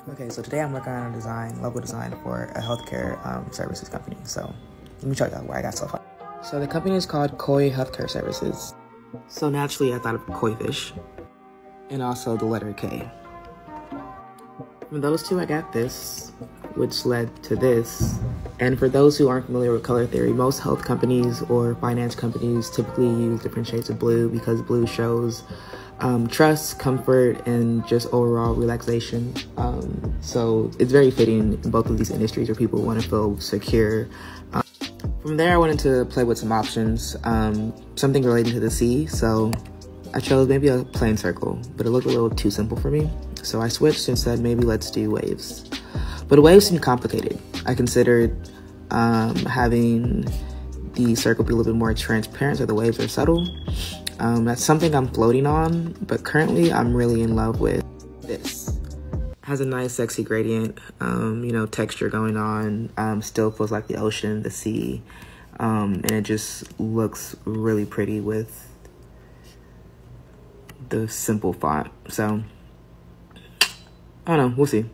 Okay, so today I'm working on a logo design for a healthcare services company. So let me show you what I got so far. So the company is called Koi Healthcare Services. So naturally I thought of koi fish and also the letter K. From those two I got this, which led to this. And for those who aren't familiar with color theory, most health companies or finance companies typically use different shades of blue because blue shows trust, comfort, and just overall relaxation. So it's very fitting in both of these industries where people want to feel secure. From there, I wanted to play with some options, something relating to the sea. So I chose maybe a plain circle, but it looked a little too simple for me. So I switched and said, maybe let's do waves. But waves seemed complicated. I considered having the circle be a little bit more transparent so the waves are subtle. That's something I'm floating on, but currently I'm really in love with this. Has a nice sexy gradient, texture going on, still feels like the ocean, the sea, and it just looks really pretty with the simple font. So, I don't know, we'll see.